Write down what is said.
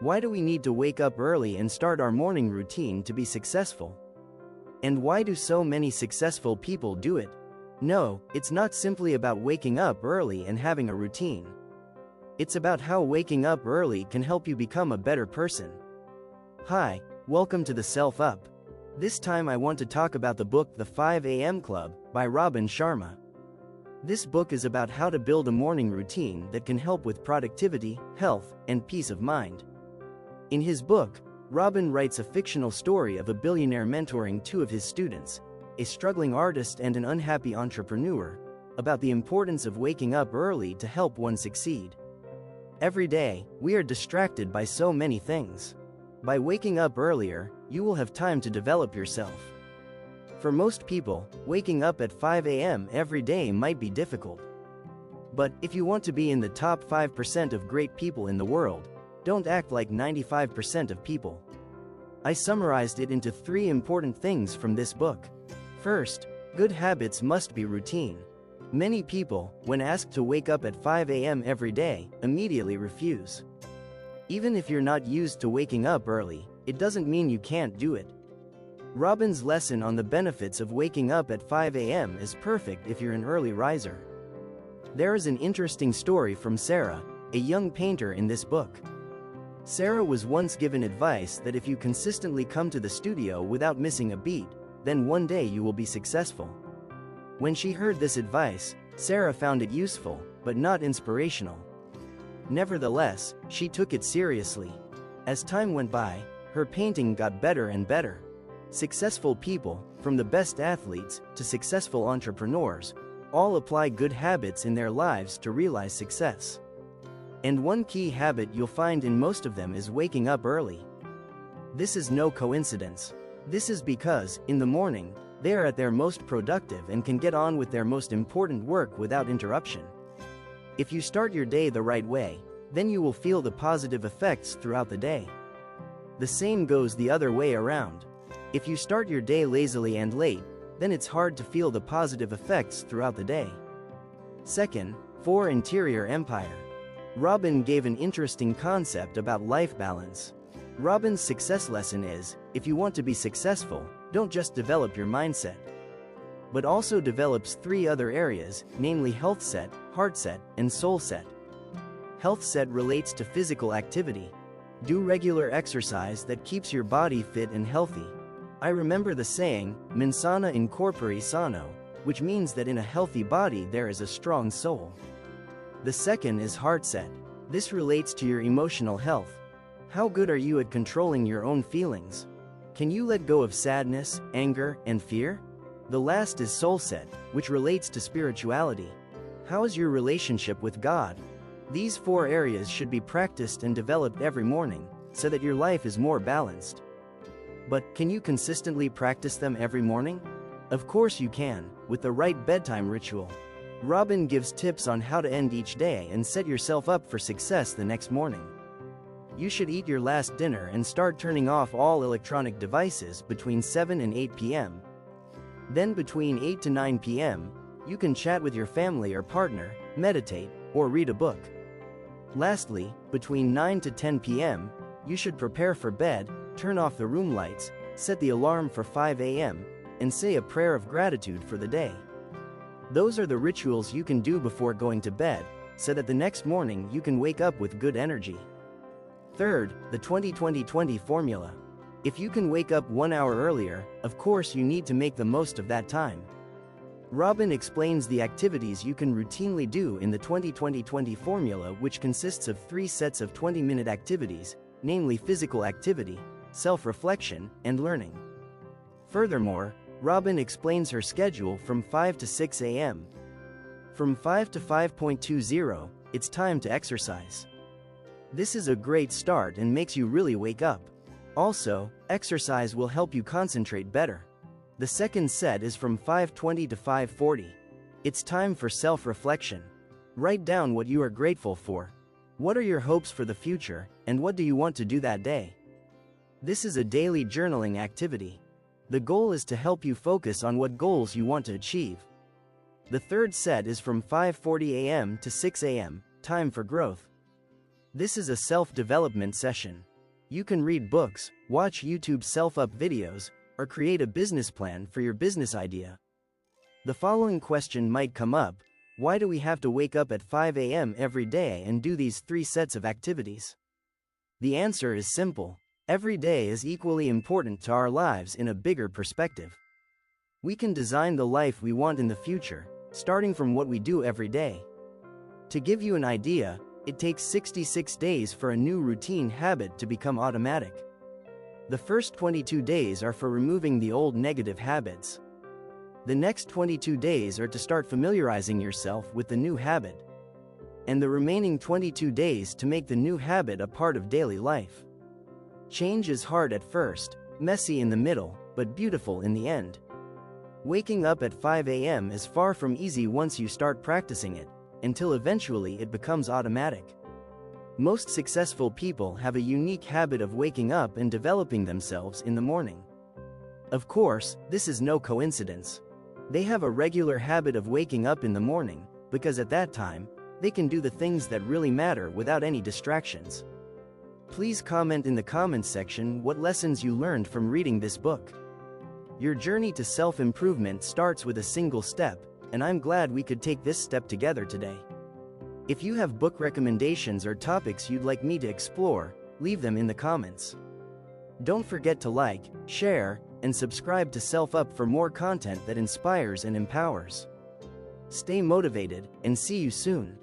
Why do we need to wake up early and start our morning routine to be successful? And why do so many successful people do it? No, it's not simply about waking up early and having a routine. It's about how waking up early can help you become a better person. Hi, welcome to the Self Up. This time I want to talk about the book The 5 a.m. Club by Robin Sharma. This book is about how to build a morning routine that can help with productivity, health, and peace of mind. In his book, Robin writes a fictional story of a billionaire mentoring two of his students, a struggling artist and an unhappy entrepreneur, about the importance of waking up early to help one succeed. Every day, we are distracted by so many things. By waking up earlier, you will have time to develop yourself. For most people, waking up at 5 a.m. every day might be difficult. But if you want to be in the top 5% of great people in the world, don't act like 95% of people. I summarized it into 3 important things from this book. First, good habits must be routine. Many people, when asked to wake up at 5 a.m. every day, immediately refuse. Even if you're not used to waking up early, it doesn't mean you can't do it. Robin's lesson on the benefits of waking up at 5 a.m. is perfect if you're an early riser. There is an interesting story from Sarah, a young painter in this book. Sarah was once given advice that if you consistently come to the studio without missing a beat, then one day you will be successful. When she heard this advice, Sarah found it useful, but not inspirational. Nevertheless, she took it seriously. As time went by, her painting got better and better. Successful people, from the best athletes to successful entrepreneurs, all apply good habits in their lives to realize success. And one key habit you'll find in most of them is waking up early. This is no coincidence. This is because, in the morning, they are at their most productive and can get on with their most important work without interruption. If you start your day the right way, then you will feel the positive effects throughout the day. The same goes the other way around. If you start your day lazily and late, then it's hard to feel the positive effects throughout the day. Second, 4 interior empire. Robin gave an interesting concept about life balance. Robin's success lesson is, if you want to be successful, don't just develop your mindset, but also develops 3 other areas, namely health set, heart set, and soul set. Health set relates to physical activity. Do regular exercise that keeps your body fit and healthy. I remember the saying, mens sana in corpore sano, which means that in a healthy body there is a strong soul. The second is heart set. This relates to your emotional health. How good are you at controlling your own feelings? Can you let go of sadness, anger, and fear? The last is soul set, which relates to spirituality. How is your relationship with God? These 4 areas should be practiced and developed every morning, so that your life is more balanced. But can you consistently practice them every morning? Of course you can, with the right bedtime ritual. Robin gives tips on how to end each day and set yourself up for success the next morning. You should eat your last dinner and start turning off all electronic devices between 7 and 8 p.m. Then between 8 to 9 p.m., you can chat with your family or partner, meditate, or read a book. Lastly, between 9 to 10 p.m., you should prepare for bed, turn off the room lights, set the alarm for 5 a.m., and say a prayer of gratitude for the day. Those are the rituals you can do before going to bed, so that the next morning you can wake up with good energy. Third, the 20-20-20 formula. If you can wake up 1 hour earlier, of course you need to make the most of that time. Robin explains the activities you can routinely do in the 20-20-20 formula, which consists of 3 sets of 20-minute activities, namely physical activity, self-reflection, and learning. Furthermore, Robin explains her schedule from 5 to 6 a.m. From 5 to 5:20, it's time to exercise. This is a great start and makes you really wake up. Also, exercise will help you concentrate better. The second set is from 5:20 to 5:40. It's time for self-reflection. Write down what you are grateful for. What are your hopes for the future, and what do you want to do that day? This is a daily journaling activity. The goal is to help you focus on what goals you want to achieve. The third set is from 5:40 a.m. to 6 a.m., time for growth. This is a self-development session. You can read books, watch YouTube self-help videos, or create a business plan for your business idea. The following question might come up: why do we have to wake up at 5 a.m. every day and do these 3 sets of activities? The answer is simple. Every day is equally important to our lives in a bigger perspective. We can design the life we want in the future, starting from what we do every day. To give you an idea, it takes 66 days for a new routine habit to become automatic. The first 22 days are for removing the old negative habits. The next 22 days are to start familiarizing yourself with the new habit. And the remaining 22 days to make the new habit a part of daily life. Change is hard at first, messy in the middle, but beautiful in the end. Waking up at 5 a.m. is far from easy once you start practicing it, until eventually it becomes automatic. Most successful people have a unique habit of waking up and developing themselves in the morning. Of course, this is no coincidence. They have a regular habit of waking up in the morning, because at that time, they can do the things that really matter without any distractions. Please comment in the comments section what lessons you learned from reading this book. Your journey to self-improvement starts with a single step, and I'm glad we could take this step together today. If you have book recommendations or topics you'd like me to explore, leave them in the comments. Don't forget to like, share, and subscribe to Self-Up for more content that inspires and empowers. Stay motivated, and see you soon.